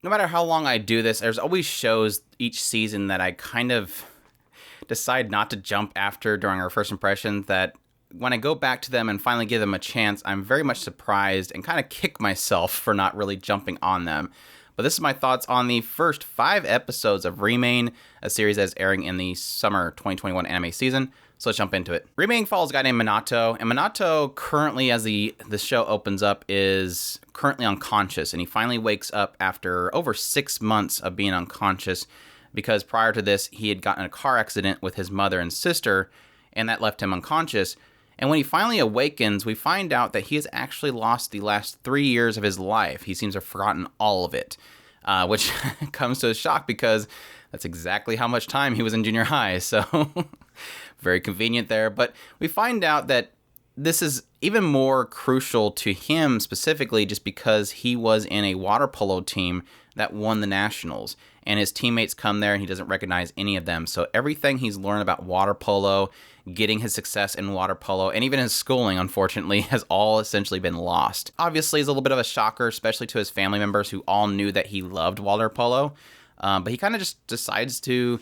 No matter how long I do this, there's always shows each season that I kind of decide not to jump after during our first impressions that when I go back to them and finally give them a chance, I'm very much surprised and kind of kick myself for not really jumping on them. But this is my thoughts on the first 5 episodes of Remain, a series that is airing in the summer 2021 anime season. So let's jump into it. Remain follows a guy named Minato, and Minato currently, as the show opens up, is currently unconscious, and he finally wakes up after over 6 months of being unconscious, because prior to this, he had gotten in a car accident with his mother and sister, and that left him unconscious. And when he finally awakens, we find out that he has actually lost the last 3 years of his life. He seems to have forgotten all of it, which comes to a shock because that's exactly how much time he was in junior high. So very convenient there. But we find out that this is even more crucial to him specifically just because he was in a water polo team that won the nationals. And his teammates come there and he doesn't recognize any of them. So everything he's learned about water polo, getting his success in water polo, and even his schooling, unfortunately, has all essentially been lost. Obviously, it's a little bit of a shocker, especially to his family members who all knew that he loved water polo. But he kind of just decides to,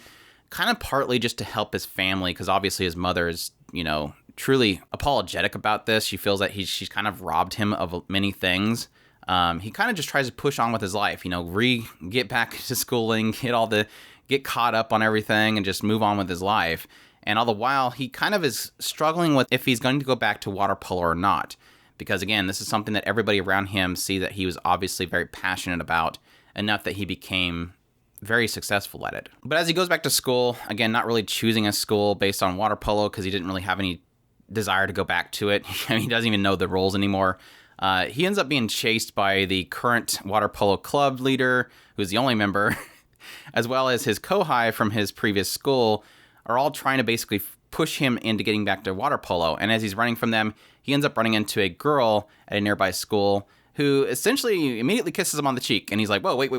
kind of partly just to help his family, because obviously his mother is, truly apologetic about this. She feels that she's kind of robbed him of many things. He kind of just tries to push on with his life, get back to schooling, get caught up on everything and just move on with his life. And all the while, he kind of is struggling with if he's going to go back to water polo or not. Because again, this is something that everybody around him see that he was obviously very passionate about, enough that he became very successful at it. But as he goes back to school, again, not really choosing a school based on water polo because he didn't really have any desire to go back to it. He doesn't even know the rules anymore. He ends up being chased by the current water polo club leader, who's the only member, as well as his kohai from his previous school, are all trying to basically push him into getting back to water polo. And as he's running from them, he ends up running into a girl at a nearby school who essentially immediately kisses him on the cheek. And he's like, whoa, wait.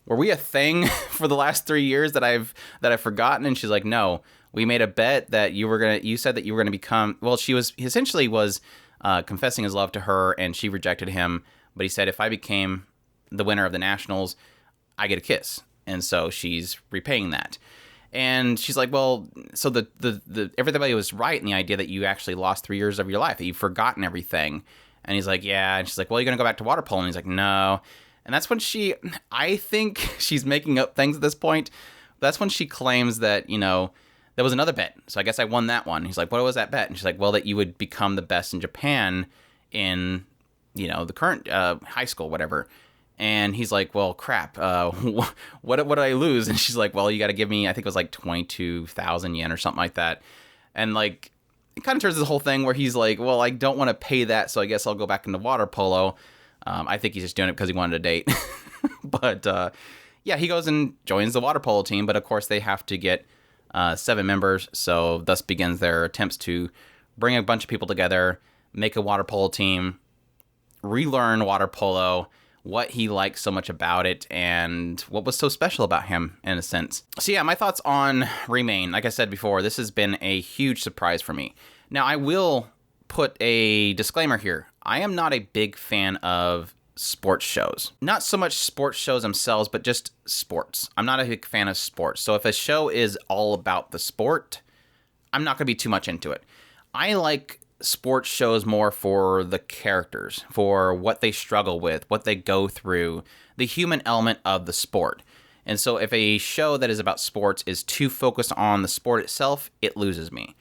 Were we a thing for the last 3 years that I've forgotten? And she's like, no, we made a bet that you said that you were going to become, well, he essentially was confessing his love to her, and she rejected him. But he said, if I became the winner of the nationals, I get a kiss. And so she's repaying that. And she's like, well, so the everybody was right in the idea that you actually lost 3 years of your life, that you've forgotten everything. And he's like, yeah. And she's like, well, you're going to go back to water polo. And he's like, no. And that's when I think she's making up things at this point. That's when she claims that, there was another bet. So I guess I won that one. He's like, what was that bet? And she's like, well, that you would become the best in Japan in, the current high school, whatever. And he's like, well, crap, what did I lose? And she's like, well, you got to give me, I think it was like 22,000 yen or something like that. And like, it kind of turns this whole thing where he's like, well, I don't want to pay that, so I guess I'll go back into water polo. I think he's just doing it because he wanted a date. But yeah, he goes and joins the water polo team. But of course, they have to get 7 members. So thus begins their attempts to bring a bunch of people together, make a water polo team, relearn water polo, what he likes so much about it, and what was so special about him, in a sense. So yeah, my thoughts on Remain. Like I said before, this has been a huge surprise for me. Now, I will put a disclaimer here. I am not a big fan of sports shows. Not so much sports shows themselves, but just sports. I'm not a big fan of sports. So if a show is all about the sport, I'm not going to be too much into it. I like sports shows more for the characters, for what they struggle with, what they go through, the human element of the sport. And so if a show that is about sports is too focused on the sport itself, it loses me.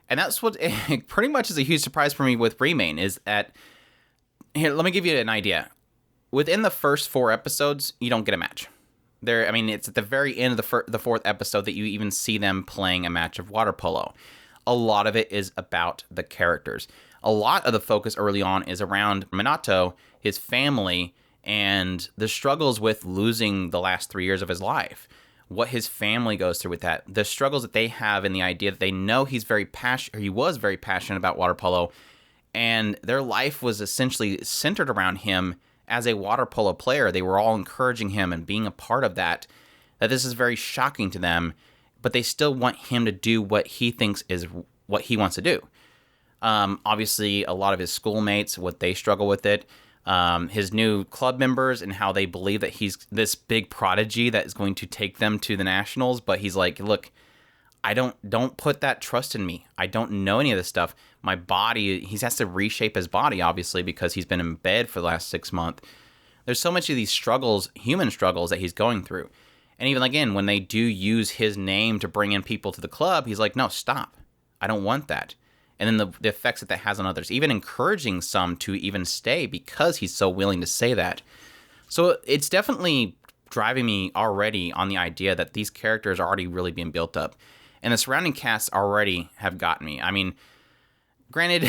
And that's what pretty much is a huge surprise for me with Remain, is that, here, let me give you an idea. Within the first 4 episodes, you don't get a match. It's at the very end of the 4th episode that you even see them playing a match of water polo. A lot of it is about the characters. A lot of the focus early on is around Minato, his family, and the struggles with losing the last 3 years of his life. What his family goes through with that. The struggles that they have in the idea that they know he was very passionate about water polo, and their life was essentially centered around him as a water polo player. They were all encouraging him and being a part of that this is very shocking to them, but they still want him to do what he thinks is what he wants to do. Obviously, a lot of his schoolmates, what they struggle with it. his new club members and how they believe that he's this big prodigy that is going to take them to the nationals. But he's like, look, I don't put that trust in me. I don't know any of this stuff. My body, he has to reshape his body, obviously, because he's been in bed for the last 6 months. There's so much of these struggles, human struggles, that he's going through. And even again, when they do use his name to bring in people to the club, he's like, no, stop. I don't want that. And then the effects that has on others, even encouraging some to even stay because he's so willing to say that. So it's definitely driving me already on the idea that these characters are already really being built up. And the surrounding casts already have gotten me. I mean, granted,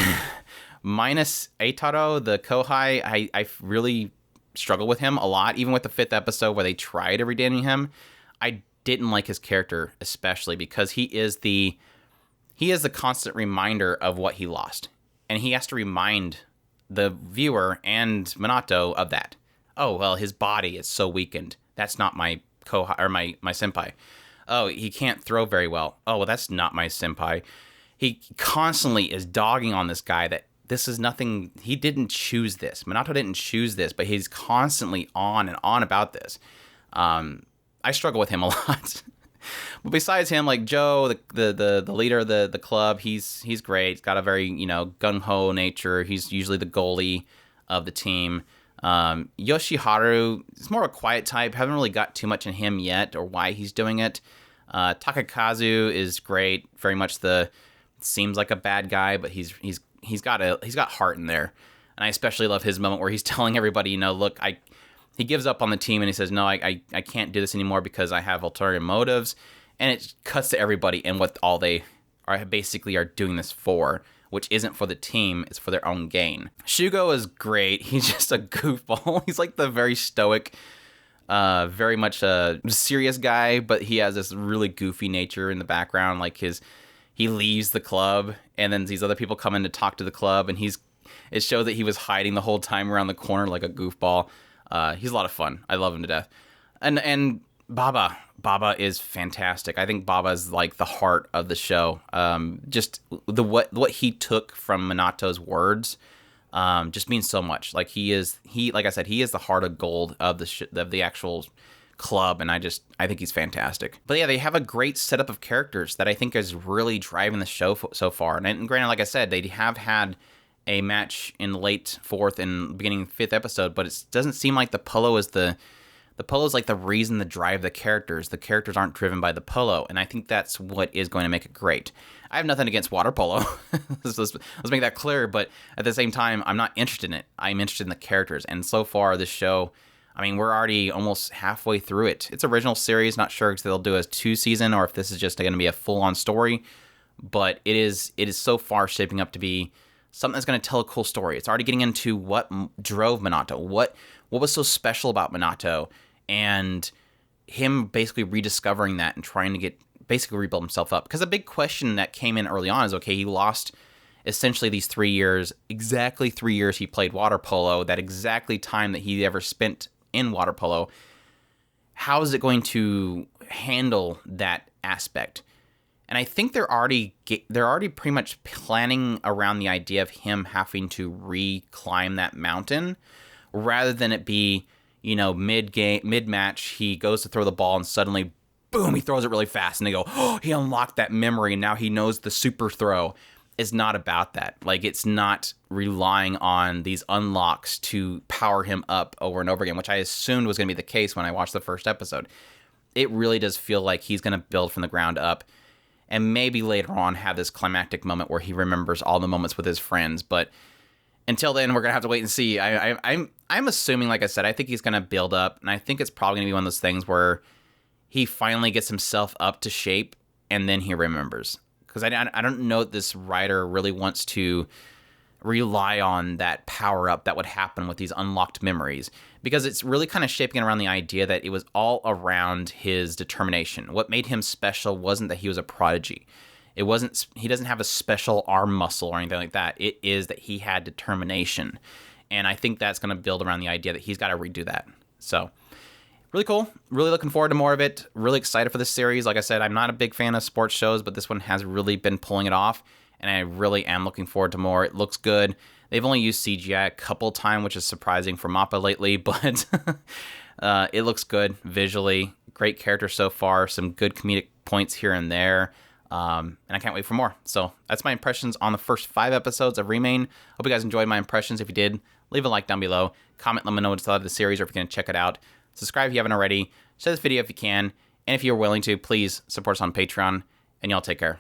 minus Eitaro, the Kohai, I really struggle with him a lot. Even with the 5th episode where they try to redeem him, I didn't like his character, especially because he is the constant reminder of what he lost. And he has to remind the viewer and Minato of that. Oh, well, his body is so weakened. That's not my Kohai or my senpai. Oh, he can't throw very well. Oh, well, that's not my senpai. He constantly is dogging on this guy that this is nothing. He didn't choose this. Minato didn't choose this, but he's constantly on and on about this. I struggle with him a lot. But besides him, like Joe, the leader of the club, he's great. He's got a very, gung-ho nature. He's usually the goalie of the team. Yoshiharu is more of a quiet type. Haven't really got too much in him yet or why he's doing it. Takakazu is great. Very much seems like a bad guy, but he's got heart in there. And I especially love his moment where he's telling everybody, look, he gives up on the team and he says, no, I can't do this anymore because I have ulterior motives. And it cuts to everybody and what all they are basically are doing this for, which isn't for the team, it's for their own gain. Shugo is great. He's just a goofball. He's like the very stoic, very much a serious guy, but he has this really goofy nature in the background. Like he leaves the club and then these other people come in to talk to the club and it shows that he was hiding the whole time around the corner like a goofball. He's a lot of fun. I love him to death. And Baba is fantastic. I think Baba is like the heart of the show. Just what he took from Minato's words just means so much. Like like I said, he is the heart of gold of the actual club, and I think he's fantastic. But yeah, they have a great setup of characters that I think is really driving the show so far. And granted, like I said, they have had a match in the late 4th and beginning 5th episode, but it doesn't seem like the polo is the polo is like the reason to drive the characters. The characters aren't driven by the polo, and I think that's what is going to make it great. I have nothing against water polo. let's make that clear, but at the same time, I'm not interested in it. I'm interested in the characters, and so far, this show, I mean, we're already almost halfway through it. It's original series, not sure if they'll do a 2-season or if this is just going to be a full-on story, but it is so far shaping up to be something that's going to tell a cool story. It's already getting into what drove Minato, what was so special about Minato, and him basically rediscovering that and trying to basically rebuild himself up. Because a big question that came in early on is, okay, he lost essentially these 3 years, exactly 3 years he played water polo, that exactly time that he ever spent in water polo. How is it going to handle that aspect? And I think they're already pretty much planning around the idea of him having to re-climb that mountain, rather than it be, mid-match, he goes to throw the ball and suddenly, boom, he throws it really fast. And they go, oh, he unlocked that memory and now he knows the super throw. It's not about that. Like, it's not relying on these unlocks to power him up over and over again, which I assumed was going to be the case when I watched the first episode. It really does feel like he's going to build from the ground up. And maybe later on have this climactic moment where he remembers all the moments with his friends. But until then, we're going to have to wait and see. I'm assuming, like I said, I think he's going to build up. And I think it's probably going to be one of those things where he finally gets himself up to shape and then he remembers. Because I don't know that this writer really wants to rely on that power up that would happen with these unlocked memories, because it's really kind of shaping around the idea that it was all around his determination. What made him special wasn't that he was a prodigy. It wasn't, he doesn't have a special arm muscle or anything like that. It is that he had determination. And I think that's going to build around the idea that he's got to redo that. So really cool. Really looking forward to more of it. Really excited for this series. Like I said, I'm not a big fan of sports shows, but this one has really been pulling it off. And I really am looking forward to more. It looks good. They've only used CGI a couple times, which is surprising for Mappa lately, but it looks good visually. Great character so far, some good comedic points here and there. And I can't wait for more. So that's my impressions on the first 5 episodes of Remain. Hope you guys enjoyed my impressions. If you did, leave a like down below. Comment, let me know what you thought of the series, or if you're going to check it out. Subscribe if you haven't already. Share this video if you can. And if you're willing to, please support us on Patreon. And y'all take care.